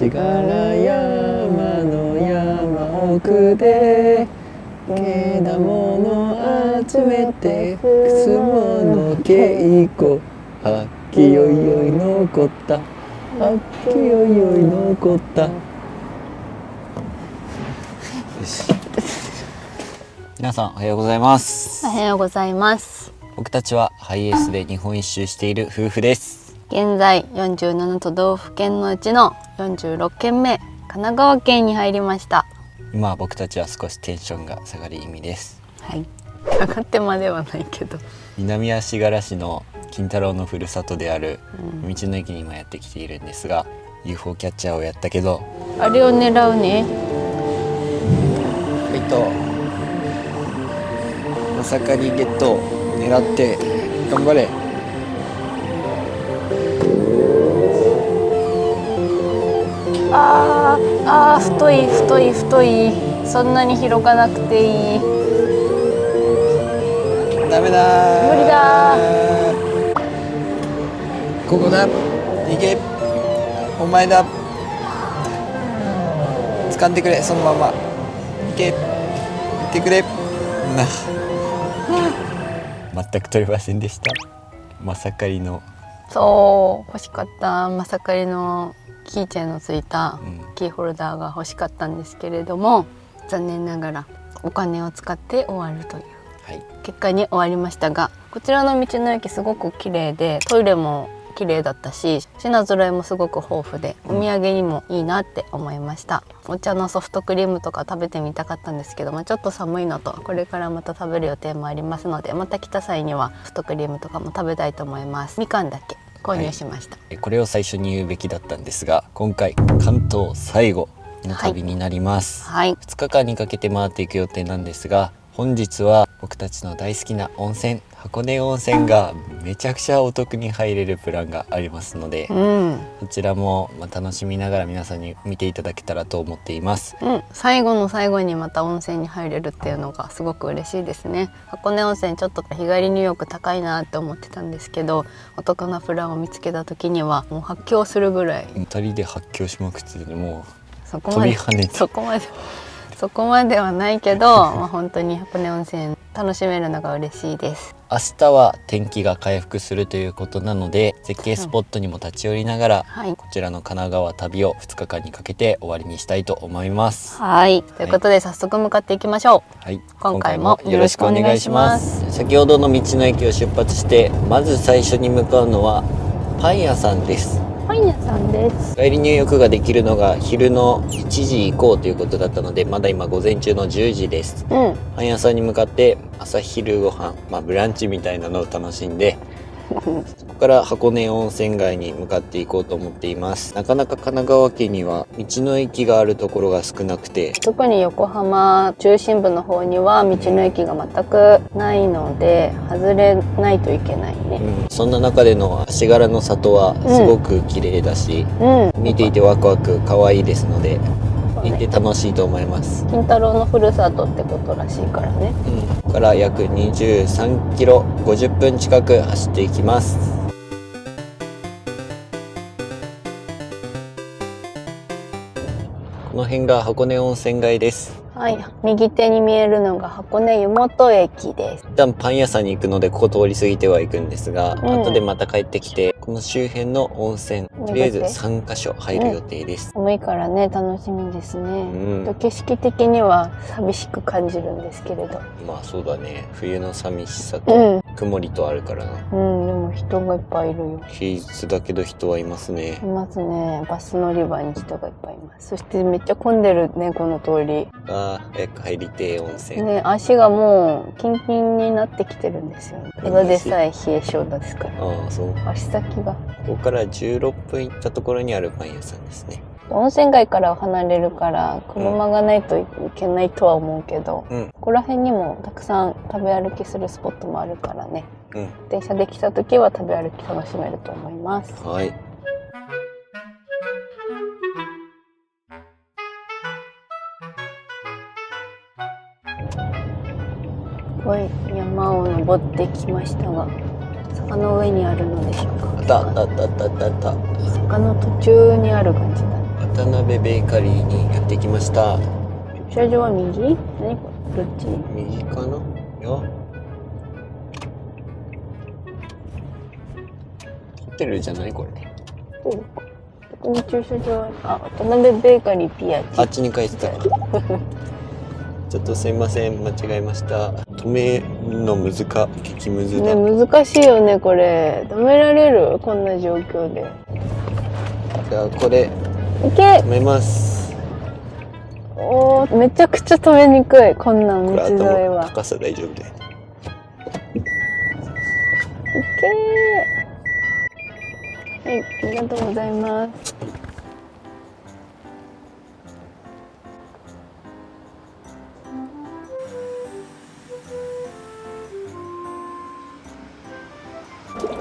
足柄山の山奥でけだもの集めてくすもの稽古あっきよいよい残ったあっきよいよい残ったよし皆さんおはようございます。おはようございます。僕たちはハイエースで日本一周している夫婦です。現在47都道府県のうちの46県目、神奈川県に入りました。今僕たちは少しテンションが下がる意味です。はい、下がってまではないけど、南足柄市の金太郎のふるさとである道の駅に今やってきているんですが、UFO キャッチャーをやったけどあれを狙うね。まさかにゲット狙って頑張れ。太いそんなに広がなくていい。ダメだ無理だ。ここだ、行け、お前だ、掴んでくれ、そのまま行け、行ってくれな。全く取れませんでした。まさかりのそう欲しかった。まさかりのキーチェーンのついたキーホルダーが欲しかったんですけれども、残念ながらお金を使って終わるという結果に終わりましたが、こちらの道の駅すごく綺麗で、トイレも綺麗だったし、品揃えもすごく豊富で、お土産にもいいなって思いました。お茶のソフトクリームとか食べてみたかったんですけど、ちょっと寒いのと、これからまた食べる予定もありますので、また来た際にはソフトクリームとかも食べたいと思います。みかんだけ購入しました。これを最初に言うべきだったんですが、今回関東最後の旅になります。2日間にかけて回っていく予定なんですが、本日は僕たちの大好きな温泉、箱根温泉がめちゃくちゃお得に入れるプランがありますので、そちらも楽しみながら皆さんに見ていただけたらと思っています。最後の最後にまた温泉に入れるっていうのがすごく嬉しいですね。箱根温泉ちょっと日帰り入浴高いなって思ってたんですけど、お得なプランを見つけた時にはもう発狂するぐらい。2人で発狂しまくってて、もう飛び跳ねて、そこまではないけど本当に箱根温泉楽しめるのが嬉しいです。明日は天気が回復するということなので、絶景スポットにも立ち寄りながら、こちらの神奈川旅を2日間にかけて終わりにしたいと思います。ということで早速向かっていきましょう。今回もよろしくお願いします。先ほどの道の駅を出発して、まず最初に向かうのはパン屋さんです。パン屋さんです。帰り入浴ができるのが昼の1時以降ということだったので、まだ今午前中の10時です。パン屋さんに向かって朝昼ご飯、ブランチみたいなのを楽しんで、そこから箱根温泉街に向かっていこうと思っています。なかなか神奈川県には道の駅があるところが少なくて、特に横浜中心部の方には道の駅が全くないので、外れないといけないね。そんな中での足柄の里はすごく綺麗だし、見ていてワクワク可愛いですので、見て楽しいと思います。金太郎のふるさとってことらしいからね。ここから約23キロ、50分近く走っていきます。この辺が箱根温泉街です。右手に見えるのが箱根湯本駅です。一旦パン屋さんに行くので、ここ通り過ぎてはいくんですが、後でまた帰ってきて、この周辺の温泉、とりあえず3カ所入る予定です。寒いからね、楽しみですね。景色的には寂しく感じるんですけれど。そうだね、冬の寂しさと曇りとあるからな。でも人がいっぱいいるよ。平日だけど人はいますね。いますね。バス乗り場に人がいっぱいいます。そしてめっちゃ混んでるね、この通り。早く入りて温泉。足がもうキンキンになってきてるんですよ。ただでさえ冷え性ですから。足先が。ここから16分行ったところにあるパン屋さんですね。温泉街から離れるから車がないといけないとは思うけど、ここら辺にもたくさん食べ歩きするスポットもあるからね。電車で来た時は食べ歩き楽しめると思います。山を登ってきましたが、坂の上にあるのでしょうか。あった。坂の途中にある感じだね。渡辺ベーカリーにやってきました。駐車場は右？何これ？どっち？右かな？よ。ホテルじゃないこれ。ここに駐車場あ、渡辺ベーカリーピアチ。あっちに返したちょっとすいません、間違えました。止めるの激ムズだね。難しいよねこれ。止められる？こんな状況で。じゃあこれ止めます。おー、めちゃくちゃ止めにくい。こんなん道沿いは。高さ大丈夫で。はい、ありがとうございます。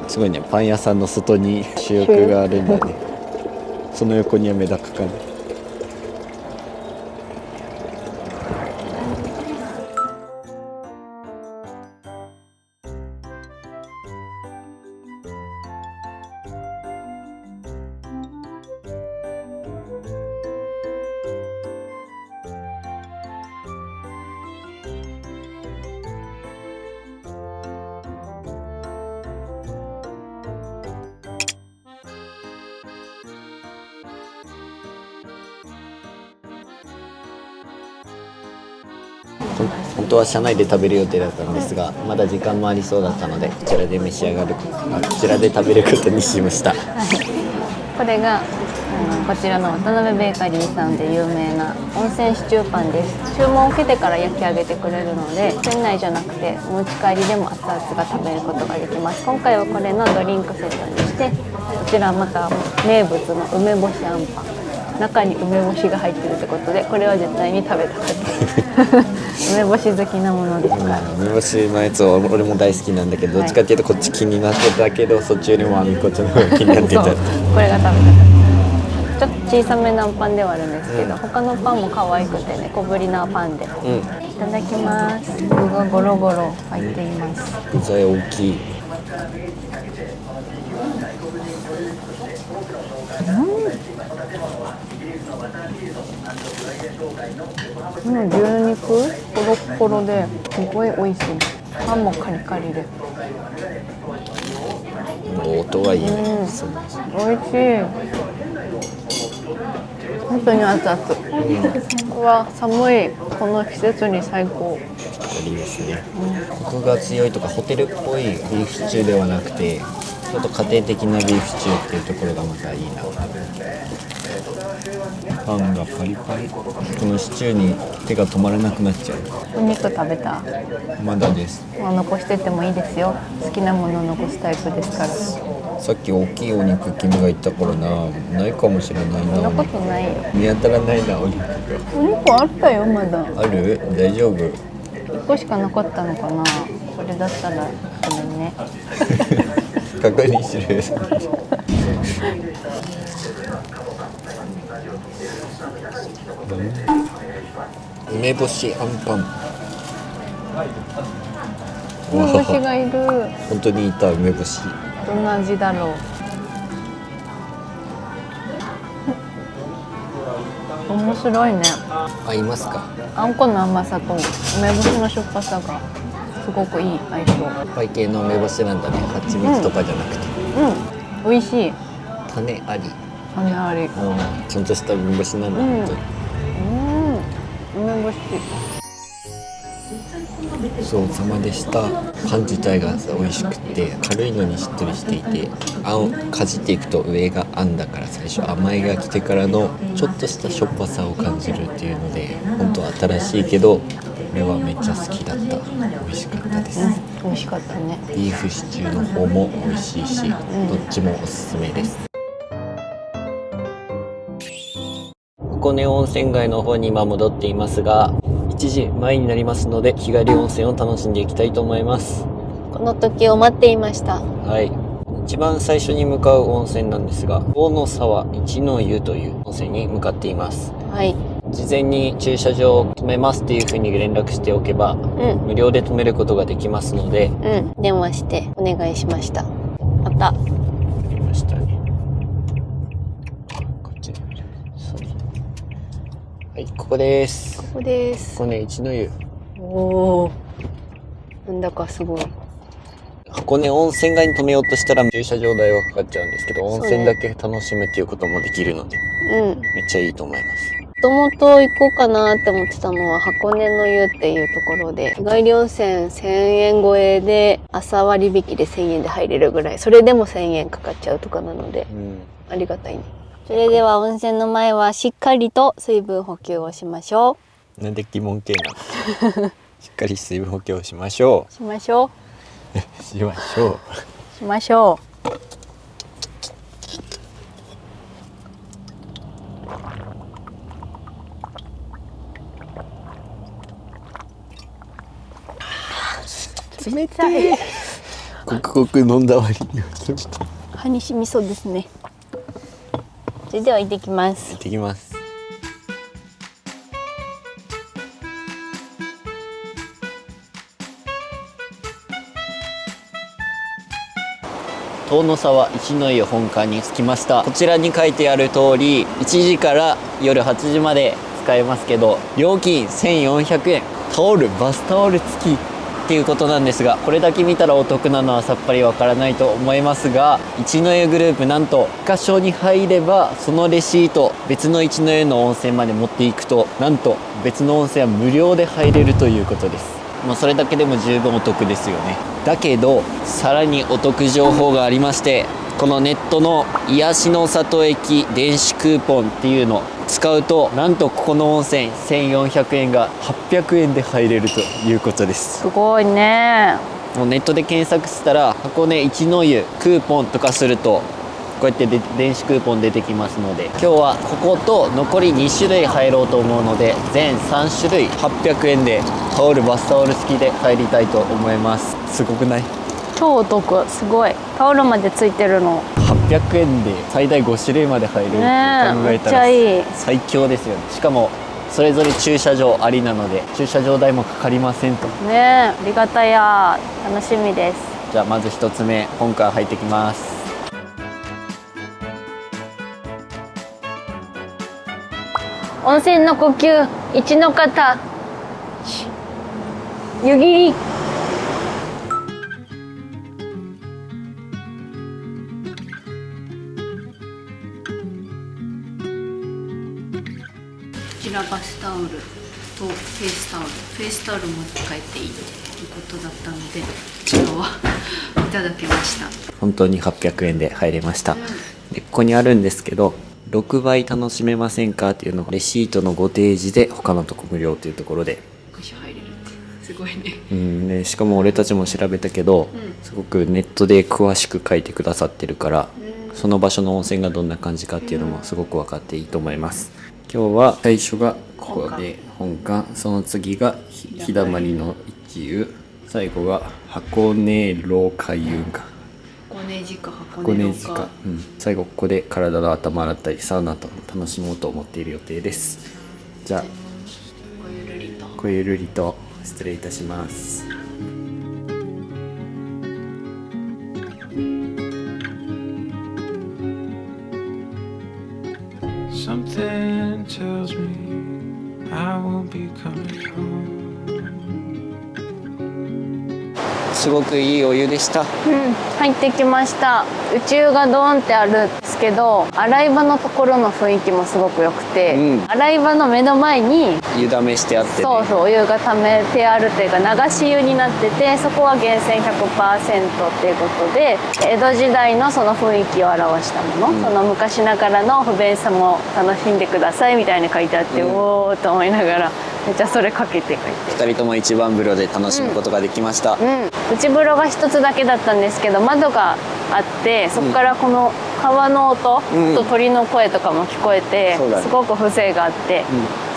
すごいね、パン屋さんの外に主翼があるんだね。その横にはメダカかな。本当は車内で食べる予定だったんですが、まだ時間もありそうだったので、こちらで食べることにしました。これがこちらの渡辺ベーカリーさんで有名な温泉シチューパンです。注文を受けてから焼き上げてくれるので、店内じゃなくてお持ち帰りでも熱々が食べることができます。今回はこれのドリンクセットにして、こちらまた名物の梅干しあんパン、中に梅干しが入ってるってことで、これは絶対に食べたくて梅干し好きなものですから、梅干しのやつは俺も大好きなんだけど、どっちかっていうとこっち気になってたけど、そっちよりもあみこちゃんの方が気になってた。これが食べたかった。ちょっと小さめなパンではあるんですけど、他のパンも可愛くてね、小ぶりなパンで、いただきます。具がゴロゴロ入っています。具材大きい。この牛肉コロッコロですごい美味しい。パンもカリカリで、音がいいね。美味しい。本当に熱々。うわ、寒いこの季節に最高。いいですね。コクが強いとかホテルっぽいビーフシチューではなくて、ちょっと家庭的なビーフシチューっていうところがまたいいな。パンがパリパリ。このシチューに手が止まらなくなっちゃう。お肉食べた？まだです。残しててもいいですよ。好きなものを残すタイプですから。さっき大きいお肉君が言ったからないかもしれないな。そんなことないよ。見当たらないな、お肉が。お肉あったよ、まだ。ある？大丈夫1個しかなかったのかな。それだったらごめんね確認する梅干しあんパン。梅干しがいる。本当にいた梅干し。どんな味だろう。面白いね。合いますか？あんこの甘さと梅干しのしょっぱさがすごくいい相性。パイ系の梅干しなんだね。蜂蜜とかじゃなくて。美味しい。種あり。種あり。ちゃんとした梅干しなんだ。本当に。梅干し。ごちそうさまでした。パン自体が美味しくて軽いのにしっとりしていて、あんをかじっていくと上があんだから、最初甘いが来てからのちょっとしたしょっぱさを感じるっていうので、本当は新しいけど俺はめっちゃ好きだった。美味しかったです。美味しかったね。ビーフシチューの方も美味しいし、どっちもおすすめです。箱根温泉街の方に今戻っていますが、1時前になりますので、日帰り温泉を楽しんでいきたいと思います。この時を待っていました。はい。一番最初に向かう温泉なんですが、大野沢一の湯という温泉に向かっています。はい。事前に駐車場を止めますっていう風に連絡しておけば、無料で止めることができますので、電話してお願いしました。また。ありましたね。こっちで見る。そうです。はい、ここです。ここです。ここね、一の湯。おお。なんだかすごい。箱根温泉街に止めようとしたら駐車場代はかかっちゃうんですけど、温泉だけ楽しむっていうこともできるので、めっちゃいいと思います。もともと行こうかなって思ってたのは箱根の湯っていうところで、日帰り温泉1000円超えで朝割引で1000円で入れるぐらい、それでも1000円かかっちゃうとかなので、ありがたいね。それでは温泉の前はしっかりと水分補給をしましょう。なんで疑問系なの？しっかり水分補給をしましょう。しましょう。しましょう。しましょう。冷たい。ごくごく飲んだ割には冷たい。歯に染みそうですね。それでは行ってきます。行ってきます。遠野沢一の湯本館に着きました。こちらに書いてある通り、1時から夜8時まで使えますけど、料金1400円、タオル、バスタオル付きっていうことなんですが、これだけ見たらお得なのはさっぱりわからないと思いますが、一の湯グループなんと1箇所に入ればそのレシート別の一の湯の温泉まで持っていくと、なんと別の温泉は無料で入れるということです。もうそれだけでも十分お得ですよね。だけどさらにお得情報がありまして、このネットの癒しの里駅電子クーポンっていうのを使うと、なんとここの温泉1400円が800円で入れるということです。すごいね。もうネットで検索したら箱根一の湯クーポンとかするとこうやって電子クーポン出てきますので、今日はここと残り2種類入ろうと思うので、全3種類800円でタオル、バスタオル付きで入りたいと思います。すごくない？超お得。すごい。タオルまでついてるの。800円で最大5種類まで入れるって考えたら最強ですよね。しかもそれぞれ駐車場ありなので駐車場代もかかりませんとね。ありがたや。楽しみです。じゃあまず1つ目、本館入ってきます。温泉の呼吸1の方、湯切り。こちらバスタオルとフェイスタオル、フェイスタオル持って帰っていいということだったので、こちらはいただきました。本当に800円で入れました。でここにあるんですけど、6倍楽しめませんかっていうのがレシートのご提示で他のとこ無料というところで5所入れるってすごいね。でしかも俺たちも調べたけど、すごくネットで詳しく書いてくださってるから、その場所の温泉がどんな感じかっていうのもすごく分かっていいと思います。今日は最初がここで本館、その次が日だまりの一湯、最後が箱根廊下湯か箱根路か、最後ここで体の頭洗ったりサウナと楽しもうと思っている予定です。じゃあごゆるりと失礼いたします。Something tells me I won't be coming home. すごくいいお湯でした。入ってきました。宇宙がドーンってあるんですけど、洗い場のところの雰囲気もすごく良くて、洗い場の目の前に湯だめしてあって、ね、そうそう、お湯が溜めてあるというか流し湯になってて、そこは源泉 100% っていうことで、江戸時代のその雰囲気を表したもの、その昔ながらの不便さも楽しんでくださいみたいに書いてあって、おーと思いながらめっちゃそれかけて書いて、2人とも一番風呂で楽しむことができました。内風呂が一つだけだったんですけど、窓があってそこからこの川の音と鳥の声とかも聞こえて、すごく風情があって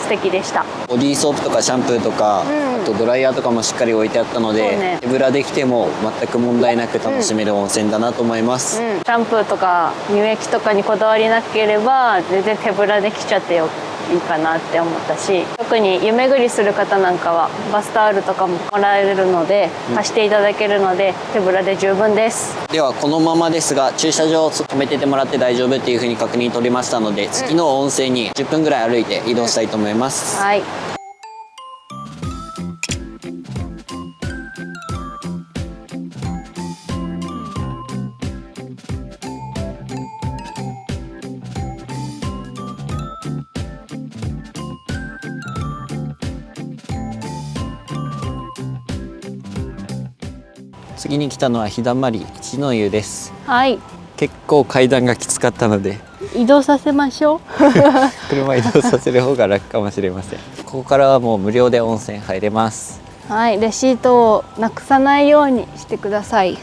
素敵でした。ボディーソープとかシャンプーとか、あとドライヤーとかもしっかり置いてあったので、手ぶらできても全く問題なく楽しめる温泉だなと思います。シャンプーとか乳液とかにこだわりなければ全然手ぶらできちゃってよいいかなって思ったし、特に湯巡りする方なんかはバスタオルとかももらえるので貸していただけるので手ぶらで十分です。ではこのままですが駐車場を止めててもらって大丈夫っていう風に確認取りましたので、次の温泉に10分ぐらい歩いて移動したいと思います。はい。次に来たのは日だまり一の湯です。はい。結構階段がきつかったので移動させましょう。車移動させる方が楽かもしれません。ここからはもう無料で温泉入れます。はい、レシートをなくさないようにしてください。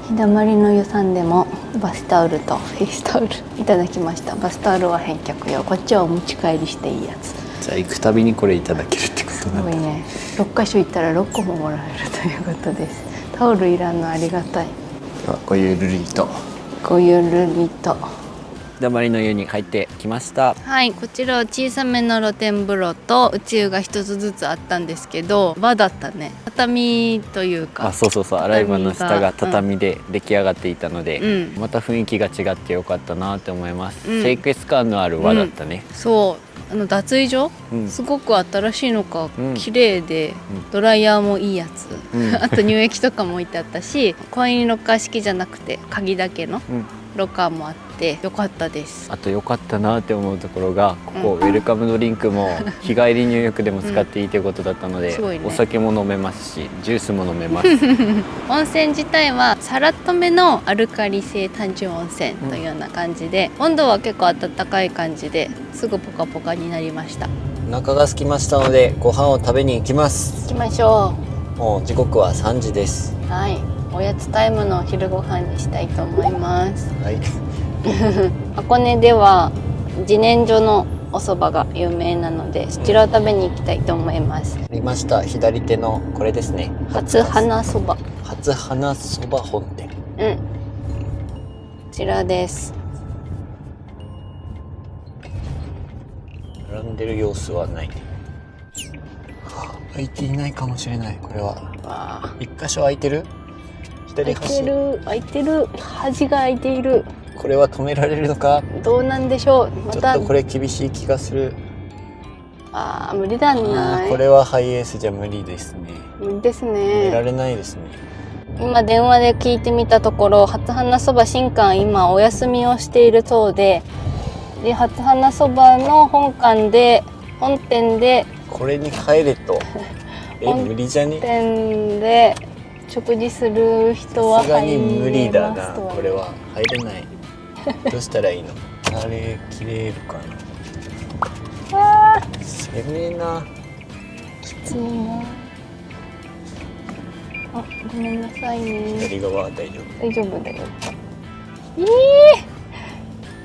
日だまりの湯さんでもバスタオルとフェイスタオルいただきました。バスタオルは返却用、こっちはお持ち帰りしていいやつ。じゃあ行くたびにこれいただけるってことなんだ。すごいね。6箇所行ったら6個ももらえるということです。タオルいらんのありがたい。ではごゆるりとごゆるりと。日だまりの湯に入ってきました。はい、こちらは小さめの露天風呂と内湯が一つずつあったんですけど、和だったね。畳というか。あ、そうそうそう、洗い場の下が畳で出来上がっていたので、また雰囲気が違ってよかったなって思います。清潔感のある和だったね。そう、脱衣所、すごく新しいのか、綺麗で、ドライヤーもいいやつ、あと乳液とかも置いてあったし、コインロッカー式じゃなくて鍵だけのロッカーもあってよかったです。あと良かったなって思うところが、ここウェルカムドリンクも日帰り入浴でも使っていいということだったので、お酒も飲めますしジュースも飲めます。温泉自体はさらっとめのアルカリ性単純温泉というような感じで、温度は結構暖かい感じですぐポカポカになりました。お腹が空きましたのでご飯を食べに行きます。行きましょう。もう時刻は3時です。はい、おやつタイムの昼ご飯にしたいと思います。はい。箱根では自然薯のお蕎麦が有名なので、そちらを食べに行きたいと思います。ありました。左手のこれですね。初花蕎麦。初花蕎麦本店。こちらです。並んでる様子はない。開いていないかもしれない。これは。一箇所開いてる。左端。開いてる。端が開いている。これは止められるのか。どうなんでしょう。また。ちょっとこれ厳しい気がする。無理だね。これはハイエースじゃ無理ですね。無理ですね。止められないですね。今電話で聞いてみたところ、初花そば新館今お休みをしているそうで、初花そばの本店でこれに入れと無理じゃね。本店で食事する人はさすがに無理だな。これは入れない。どうしたらいいの。あれ切れるかな。攻めな。きついな。ごめんなさいね。左側は大丈夫。大丈夫だよ。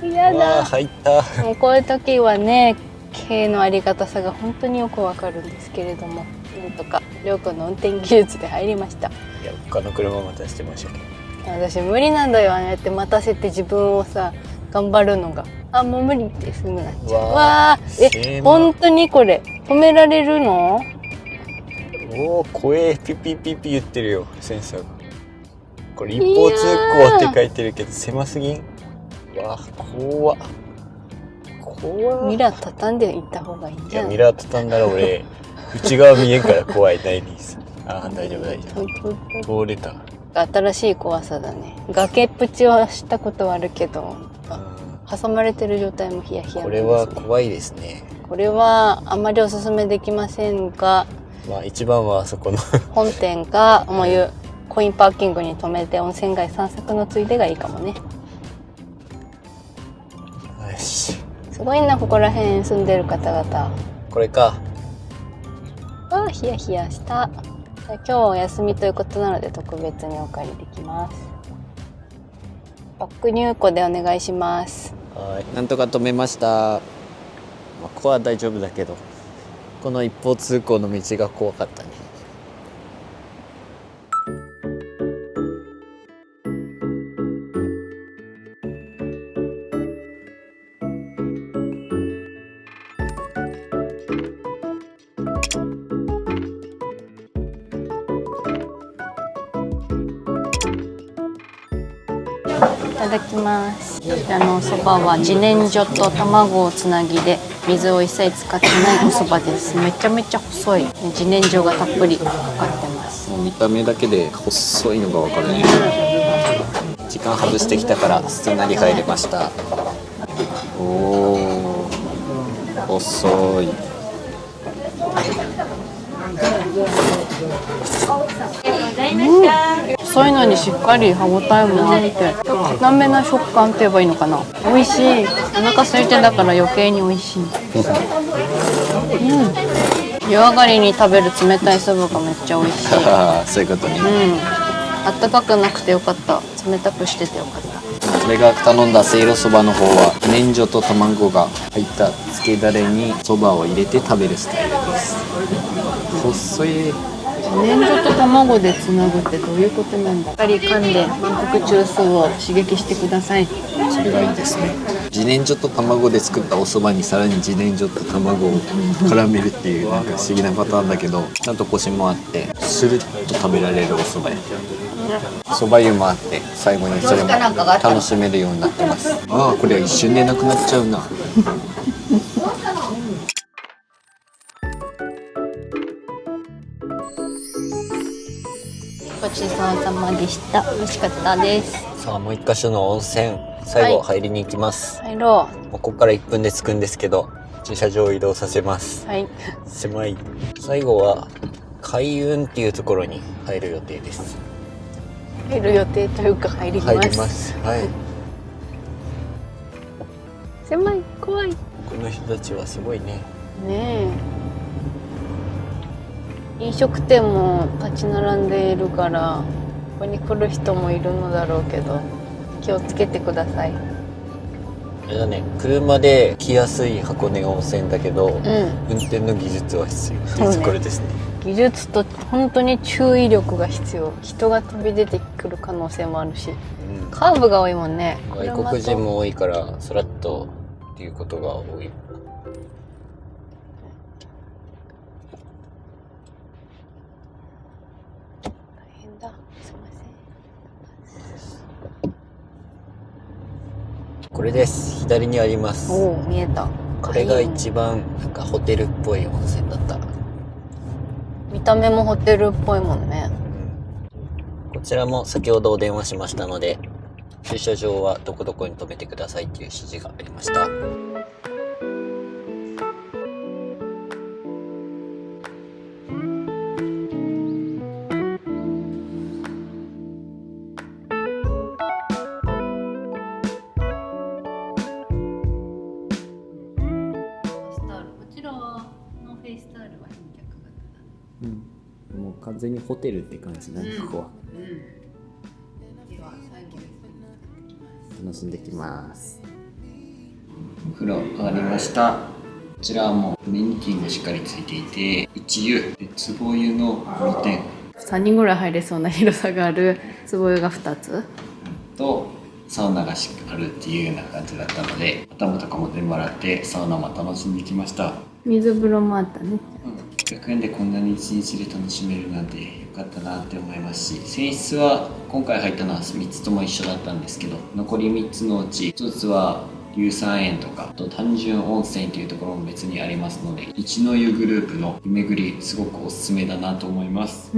嫌だ。入った。もうこういう時はね、経営のありがたさが本当によくわかるんですけれども、なんとかりょうくんの運転技術で入りました。いや、他の車待たせてましたけど。私無理なんだよ、ああやって待たせて自分をさ頑張るのが。もう無理ってすぐなっちゃう。わー、本当にこれ止められるの？おお、怖え。ピピピピ言ってるよ、センサーが。これ一方通行って書いてるけど狭すぎん。わあ、怖っ。ミラー畳んでいった方がいいんじゃない？いや、ミラー畳んだら俺内側見えんから怖い。ないです。大丈夫大丈夫。通れた。新しい怖さだね。崖っぷちはしたことはあるけど、挟まれてる状態もヒヤヒヤ。これは怖いですね。これはあまりおすすめできませんが、一番はあそこの本店かもうコインパーキングに止めて温泉街散策のついでがいいかもね。よし。すごいな、ここら辺住んでる方々。これか。ヒヤヒヤした。今日はお休みということなので特別にお借りできます。バック入庫でお願いします。なんとか止めました。ここは大丈夫だけど、この一方通行の道が怖かったね。いただきます。こちらのお蕎麦は自然薯と卵をつなぎで水を一切使ってないお蕎麦です。めちゃめちゃ細い自然薯がたっぷりかかってます。もう見た目だけで細いのがわかるね。時間外してきたからすんなり入れました。おお、細い。細いのにしっかり歯ごたえもあって固めな食感って言えばいいのかな。美味しい。お腹空いてだから余計に美味しい。湯上がりに食べる冷たいそばがめっちゃ美味しい。そういうことね。あったかくなくてよかった。冷たくしててよかった。俺が頼んだせいろそばの方は自然薯と卵が入ったつけだれにそばを入れて食べるスタイルです。細い。自然薯と卵でつなぐってどういうことなんだ。しっかり噛んで満腹中枢を刺激してください。それがいいですね。自然薯と卵で作ったお蕎麦にさらに自然薯と卵を絡めるっていうなんか不思議なパターンだけど、ちゃんとコシもあってスルッと食べられるお蕎麦や。蕎麦湯もあって最後にそれも楽しめるようになってます。ああ、これは一瞬でなくなっちゃうな。ごちそうさまでした。美味しかったです。さあ、もう一箇所の温泉最後入りに行きます。入ろう。ここから1分で着くんですけど、駐車場を移動させます。はい。狭い。最後は海運っていうところに入る予定です。入る予定というか入ります。入ります。はい。狭い、怖い。この人たちはすごいね。ねえ。飲食店も立ち並んでいるからここに来る人もいるのだろうけど気をつけてください。あれだね、車で来やすい箱根温泉だけど、運転の技術は必要っていうところですね。技術と本当に注意力が必要。人が飛び出てくる可能性もあるし、カーブが多いもんね。外国人も多いからスラッとっていうことが多い。これです。左にあります。おお、見えた。これが一番なんかホテルっぽい温泉だった。見た目もホテルっぽいもんね。こちらも先ほどお電話しましたので、駐車場はどこどこに止めてくださいっていう指示がありました。もう完全にホテルって感じだね、ここは。では最後に楽しんできます。お風呂上がりました。こちらはもうメニティもしっかりついていて、内湯で壺湯の2点、3人ぐらい入れそうな広さがある壺湯が2つとサウナがあるっていうような感じだったので、頭とかも全部洗ってサウナも楽しんできました。水風呂もあったね。100円でこんなに1日で楽しめるなんてよかったなって思いますし、泉質は今回入ったのは3つとも一緒だったんですけど、残り3つのうち1つは硫酸塩とか、あと単純温泉というところも別にありますので、一の湯グループの湯巡りすごくおすすめだなと思います。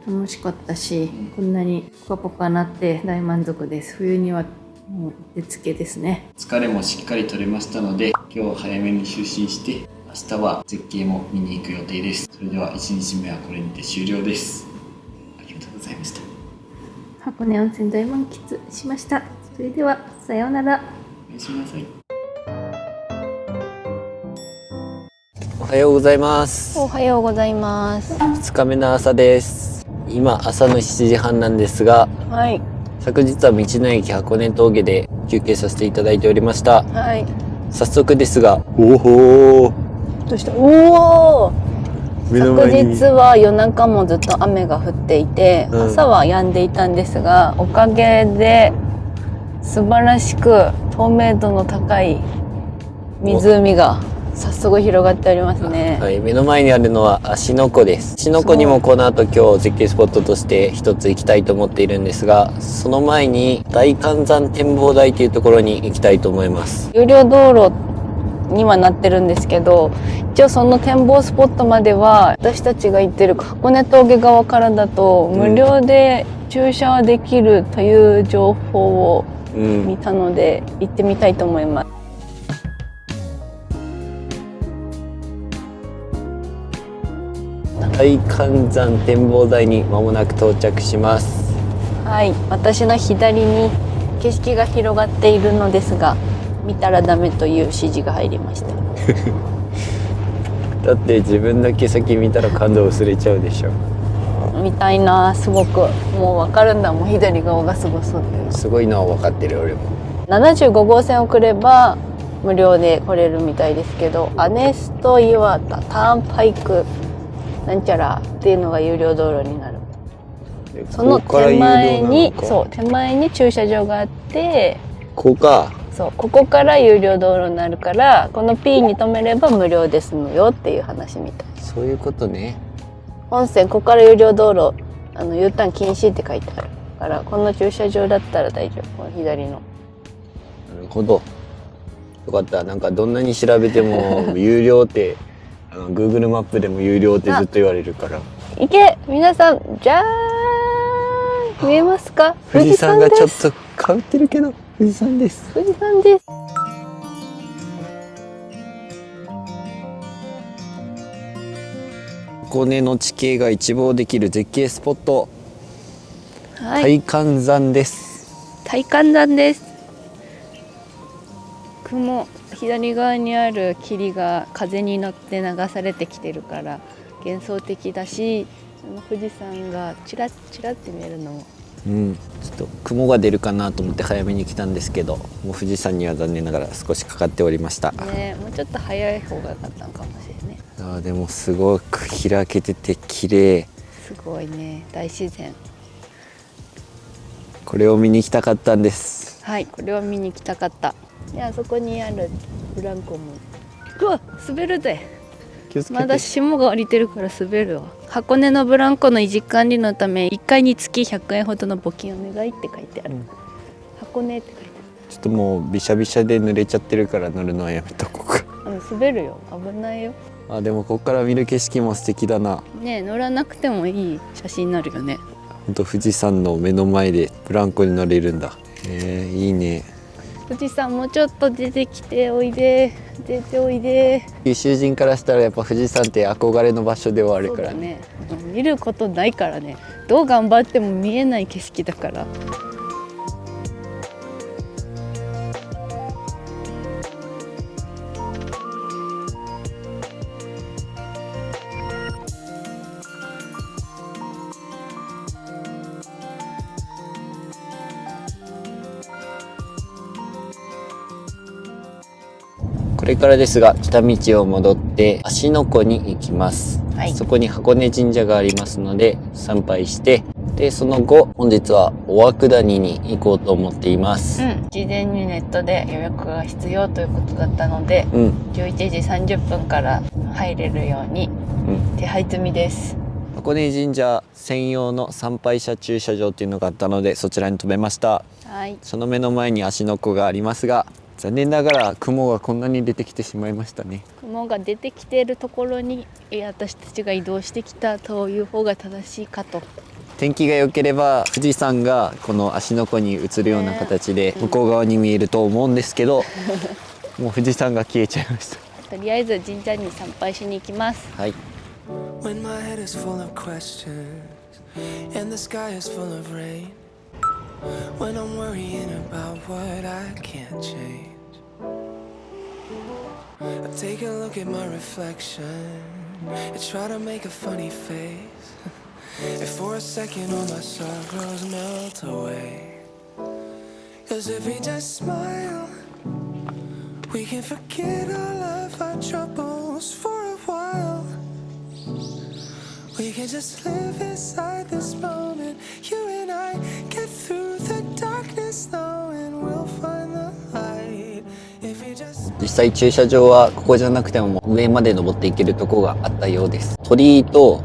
楽しかったし、こんなにポカポカなって大満足です。冬にはもううってつけですね。疲れもしっかり取れましたので、今日早めに就寝して明日は絶景も見に行く予定です。それでは1日目はこれにて終了です。ありがとうございました。箱根温泉大満喫しました。それではさようなら。おやすみなさい。おはようございます。おはようございます。2日目の朝です。今朝の7時半なんですが、はい。昨日は道の駅箱根峠で休憩させていただいておりました。はい。早速ですが、おほー。どうした？おお。昨日は夜中もずっと雨が降っていて、朝は止んでいたんですが、おかげで素晴らしく透明度の高い湖が早速広がっておりますね。はい、目の前にあるのは芦ノ湖です。芦ノ湖にもこの後今日絶景スポットとして一つ行きたいと思っているんですが、その前に大観山展望台というところに行きたいと思います。有料道路にはなってるんですけど、一応その展望スポットまでは私たちが行ってる箱根峠側からだと無料で駐車できるという情報を見たので、行ってみたいと思います。大観山展望台に間もなく到着します。はい、私の左に景色が広がっているのですが、見たらダメという指示が入りました。だって自分だけ先見たら感動薄れちゃうでしょ。見たいな、すごく。もう分かるんだもん、左側がすごそうって。すごいのは分かってる俺も。75号線をくれば無料で来れるみたいですけど、アネスト岩田ターンパイクなんちゃらっていうのが有料道路になる。その手前に、そう手前に駐車場があって、ここか。そう、ここから有料道路になるから、この P に止めれば無料ですのよっていう話みたい。そういうことね。本線ここから有料道路U ターン禁止って書いてあるから、この駐車場だったら大丈夫。この左の。なるほど。よかった。なんかどんなに調べても有料ってGoogle マップでも有料ってずっと言われるから。いけ、皆さん、じゃーん、見えますか？富士山がちょっとかぶってるけど、富士山です。富士山です。箱根の地形が一望できる絶景スポット、はい、大観山です。大観山です。雲、左側にある霧が風に乗って流されてきてるから幻想的だし、富士山がチラッチラッって見えるのも、ちょっと雲が出るかなと思って早めに来たんですけど、もう富士山には残念ながら少しかかっておりました。ね、もうちょっと早い方が良かったのかもしれないね。でもすごく開けてて綺麗。すごいね、大自然。これを見に行きたかったんです。はい、これを見に行きたかった。で、あそこにあるブランコも、うわ、滑るぜ。気をつけて。まだ霜が降りてるから滑るわ。箱根のブランコの維持管理のため1回につき100円ほどの募金お願いって書いてある、箱根って書いてある。ちょっともうびしゃびしゃで濡れちゃってるから乗るのはやめとこうか。滑るよ、危ないよ。でもここから見る景色も素敵だな。ね、乗らなくてもいい写真になるよね。ほんと富士山の目の前でブランコに乗れるんだ。いいね。富士山もうちょっと出てきておいで、出ておいで。九州人からしたらやっぱ富士山って憧れの場所ではあるからね。見ることないからね。どう頑張っても見えない景色だから。これからですが来た道を戻って芦ノ湖に行きます、はい、そこに箱根神社がありますので参拝して、でその後本日は大涌谷に行こうと思っています、事前にネットで予約が必要ということだったので、11時30分から入れるように手配済みです、箱根神社専用の参拝者駐車場っていうのがあったのでそちらに止めました、はい、その目の前に芦ノ湖がありますが、残念ながら雲がこんなに出てきてしまいましたね。雲が出てきているところに私たちが移動してきたという方が正しいかと。天気が良ければ富士山がこの芦ノ湖に映るような形で向こう側に見えると思うんですけど、もう富士山が消えちゃいました。とりあえず神社に参拝しに行きます。はい。When my head is full of questions and the sky is full of rain, when I'm worrying about what I can't change, I take a look at my reflection and try to make a funny face, and for a second all my sorrows melt away, 'cause if we just smile we can forget all of our troubles for a while. We can just live inside this moment. You and I get through the darkness knowing we'll find the light. If we just 実際駐車場はここじゃなくても上まで登っていけるとこがあったようです。鳥居と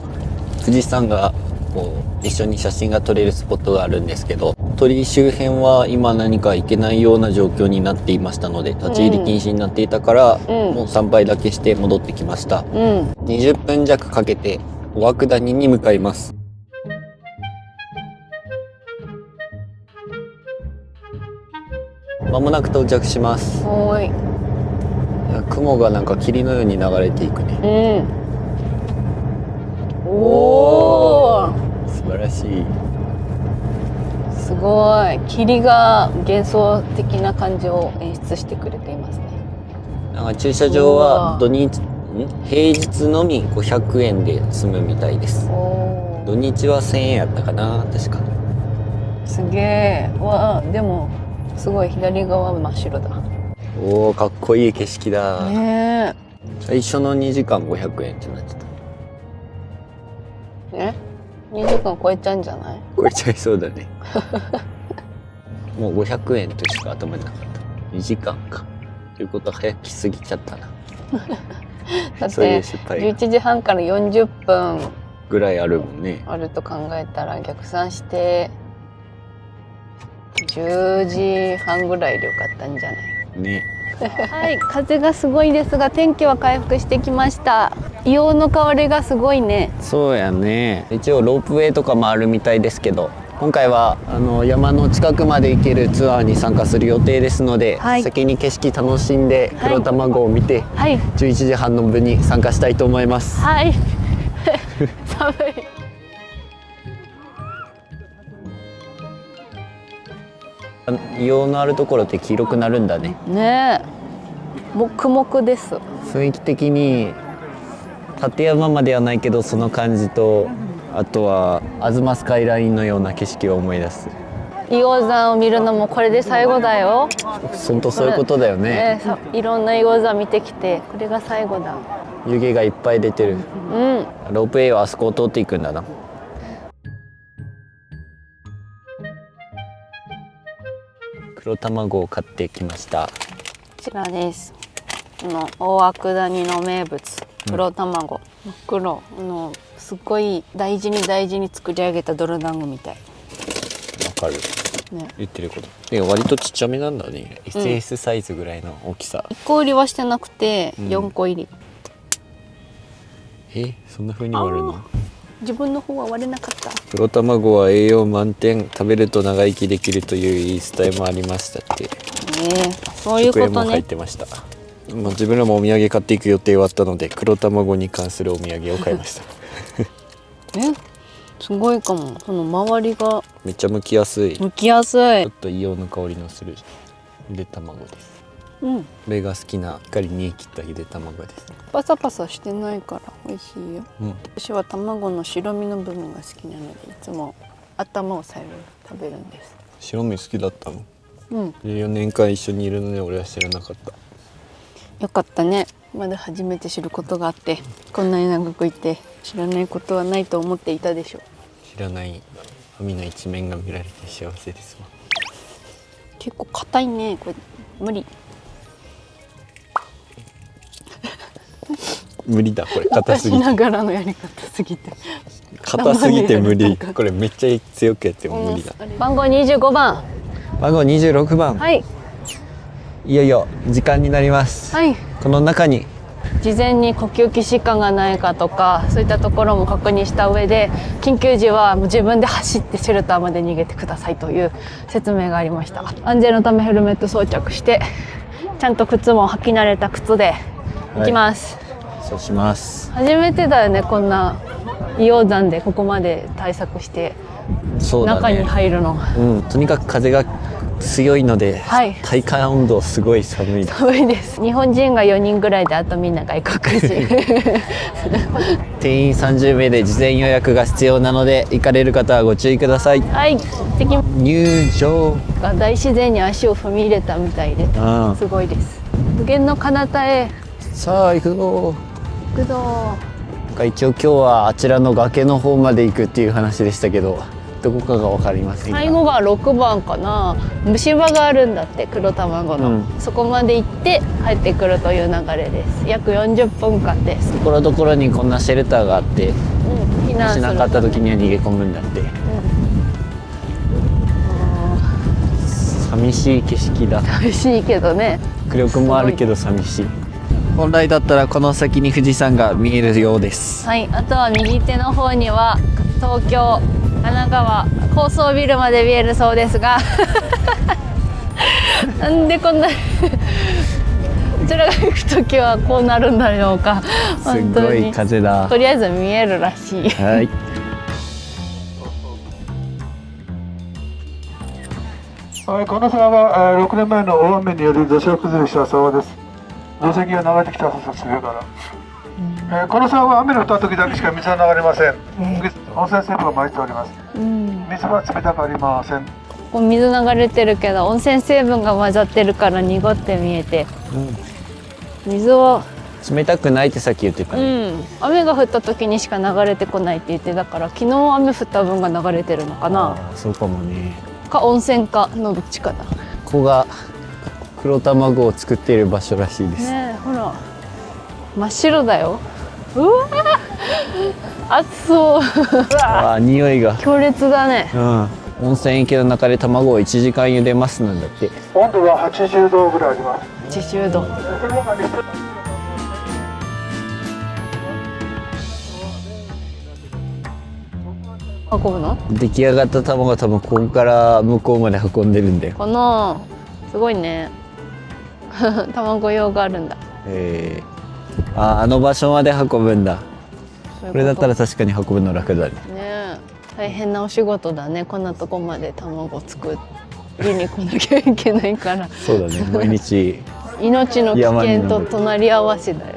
富士山がこう一緒に写真が撮れるスポットがあるんですけど、鳥居周辺は今何か行けないような状況になっていましたので、立ち入り禁止になっていたから、もう参拝だけして戻ってきました。20分弱かけて大涌谷に向かいます。まもなく到着します。おい。いや、雲がなんか霧のように流れていくね。おお。素晴らしい。すごい。霧が幻想的な感じを演出してくれていますね。なんか駐車場は平日のみ500円で済むみたいです。土日は1000円やったかな、確か。すげえ。わあ、でもすごい左側真っ白だ。おお、かっこいい景色だ。ねえ。最初の2時間500円ってなってた。え？2時間超えちゃうんじゃない？超えちゃいそうだね。もう500円としか頭になかった。2時間か。ということは早く来すぎちゃったな。だっそういうて失敗11時半から40分ぐらいあるもんね。あると考えたら逆算して10時半ぐらいでよかったんじゃない？ね。はい、風がすごいですが天気は回復してきました。硫黄の香りがすごいね。そうやね。一応ロープウェイとかもあるみたいですけど、今回は山の近くまで行けるツアーに参加する予定ですので、はい、先に景色楽しんで黒卵を見て、はい、11時半の部に参加したいと思います。はい。寒い。硫黄のあるところって黄色くなるんだね。ねえ、黙々です。雰囲気的に立山まではないけどその感じと、あとは東スカイラインのような景色を思い出す。硫黄山を見るのもこれで最後だよ。本当そういうことだよね。いろんな硫黄山見てきてこれが最後だ。湯気がいっぱい出てる。ロープウェイはあそこを通っていくんだな。黒卵を買ってきました。こちらです。この大涌谷の名物黒卵、黒すっごい大事に作り上げた泥団子みたい。わかる、ね、言ってることで割とちっちゃめなんだね。 SS サイズぐらいの大きさ。1個売りはしてなくて4個入り。そんな風に割るの？自分の方は割れなかった。黒卵は栄養満点、食べると長生きできるという言い伝えもありましたって。そういうことね。食塩も入ってました。自分らもお土産買っていく予定はあったので黒卵に関するお土産を買いました。すごいかも。その周りがめっちゃ剥きやすい。ちょっと硫黄の香りのするゆで卵です。これが好きな光に切ったゆで卵です。パサパサしてないから美味しいよ。私は卵の白身の部分が好きなのでいつも頭を最後に食べるんです。白身好きだったの？14年間一緒にいるので俺は知らなかった。よかったね。まだ初めて知ることがあって、こんなに長くいて知らないことはないと思っていたでしょ。知らない海の一面が見られて幸せですわ。結構硬いね。これ無理。無理だこれ。硬すぎて。昔ながらのやり方すぎて。硬すぎて無理。これめっちゃ強くやっても無理だ。番号25番。番号26番。はい。いよいよ時間になります。はい。この中に事前に呼吸器疾患がないかとかそういったところも確認した上で、緊急時は自分で走ってシェルターまで逃げてくださいという説明がありました。安全のためヘルメット装着して、ちゃんと靴も履き慣れた靴で行きます。そうします。初めてだよね、こんな硫黄山でここまで対策して中に入るの。とにかく風が強いので、体感温度すごい寒いです。寒いです。日本人が4人ぐらいで、あとみんな外国人。定員30名で事前予約が必要なので、行かれる方はご注意ください。はい。入場が大自然に足を踏み入れたみたいで、すごいです。無限の彼方へ。さあ行くぞ。行くぞ。一応今日はあちらの崖の方まで行くっていう話でしたけど、どこかが分かりませんが、最後が6番かな。虫歯があるんだって、黒卵の、そこまで行って帰ってくるという流れです。約40分間です。ところどころにこんなシェルターがあって、避難するしなかった時には逃げ込むんだって。寂しい景色だ。寂しいけどね。迫力もあるけど寂しい。本来だったらこの先に富士山が見えるようです。はい、あとは右手の方には東京、神奈川、高層ビルまで見えるそうですがなんでこんなこちらが行く時はこうなるんだろうか。すごい風だ。とりあえず見えるらしい。はい。はい、この沢が6年前の大雨により土砂崩れした沢です。土石が流れてきたそうです、上から。この沢は雨の降った時だけしか水は流れません。温泉成分が混じっております。水は冷たくありません。ここ水流れてるけど温泉成分が混ざってるから濁って見えて、水は冷たくないってさっき言ってたね。雨が降った時にしか流れてこないって言ってたから、昨日雨降った分が流れてるのかな。そうかもね。か温泉かのどっちかだ。ここが黒卵を作っている場所らしいです。ねえ、ほら真っ白だよ。うわ熱そう。あ、匂いが強烈だね。温泉池の中で卵を1時間茹でますなんだって。温度は80度ぐらいあります。80度。運ぶの？出来上がった卵は多分ここから向こうまで運んでるんだよ。このすごいね。卵用があるんだ。あの場所まで運ぶんだ。これだったら確かに運ぶの楽だね。ねえ、大変なお仕事だね。こんなとこまで卵作りに来なきゃいけないから。そうだね。毎日命の危険と隣り合わせだよ。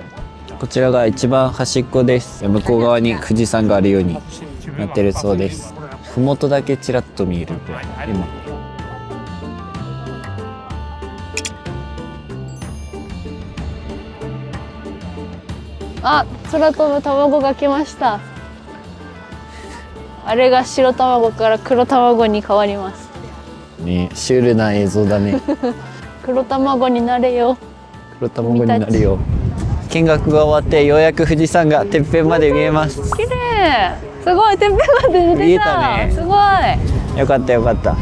こちらが一番端っこです。向こう側に富士山があるようになってるそうです。麓だけちらっと見えるぐらい。今あ、空飛ぶ卵が来ました。あれが白卵から黒卵に変わりますね。シュールな映像だね。黒卵になれよ。黒卵になるよ。見学が終わってようやく富士山がてっぺんまで見えます。綺麗。すごい、てっぺんまで見えたね。すごい。よかったよかった。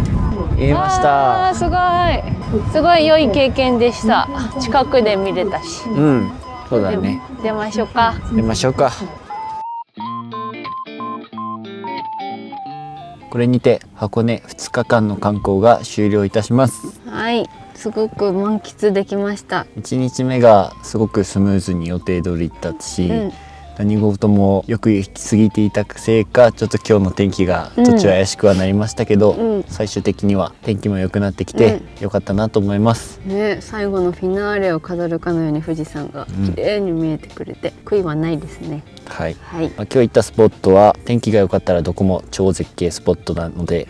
見えました。すごい。すごい良い経験でした。近くで見れたし。そうだね。出ましょうか。出ましょうか。これにて箱根2日間の観光が終了いたします。はい、すごく満喫できました。1日目がすごくスムーズに予定通りいったし、何事もよく行き過ぎていたせいか、ちょっと今日の天気が途中怪しくはなりましたけど、最終的には天気も良くなってきて良かったなと思います。ね、最後のフィナーレを飾るかのように富士山が綺麗に見えてくれて、悔いはないですね。はい。今日行ったスポットは天気が良かったらどこも超絶景スポットなので、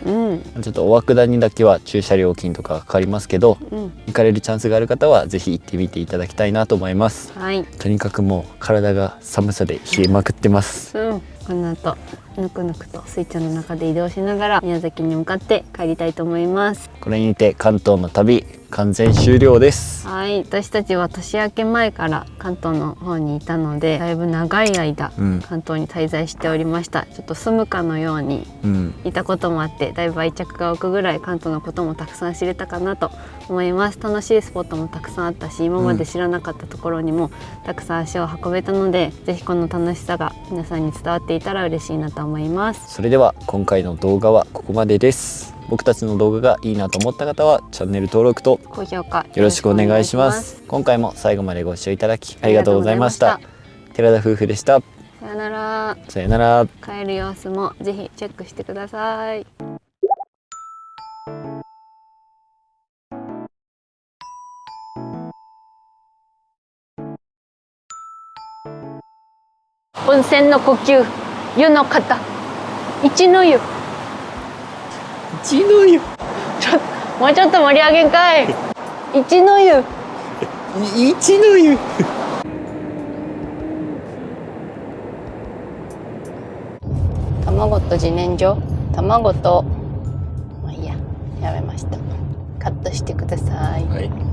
ちょっとお涌谷にだけは駐車料金とかかかりますけど、行かれるチャンスがある方はぜひ行ってみていただきたいなと思います。とにかくもう体が寒さで冷えまくってます。この後ぬくぬくとスイちゃんの中で移動しながら宮崎に向かって帰りたいと思います。これにて関東の旅完全終了です。はい、私たちは年明け前から関東の方にいたので、だいぶ長い間、関東に滞在しておりました。ちょっと住むかのようにいたこともあって、だいぶ愛着が湧くぐらい関東のこともたくさん知れたかなと思います。楽しいスポットもたくさんあったし、今まで知らなかったところにもたくさん足を運べたので、ぜひこの楽しさが皆さんに伝わっていたら嬉しいなと思います。それでは今回の動画はここまでです。僕たちの動画がいいなと思った方はチャンネル登録と高評価よろしくお願いします。今回も最後までご視聴いただきありがとうございました。寺田夫婦でした。さよなら。さよなら。帰る様子もぜひチェックしてください。温泉の呼吸、湯の方、一の湯。一の湯。もうちょっと盛り上げんかい。一の湯。一の湯。と自然薯、卵と、まあいいや、やめました。カットしてください。はい。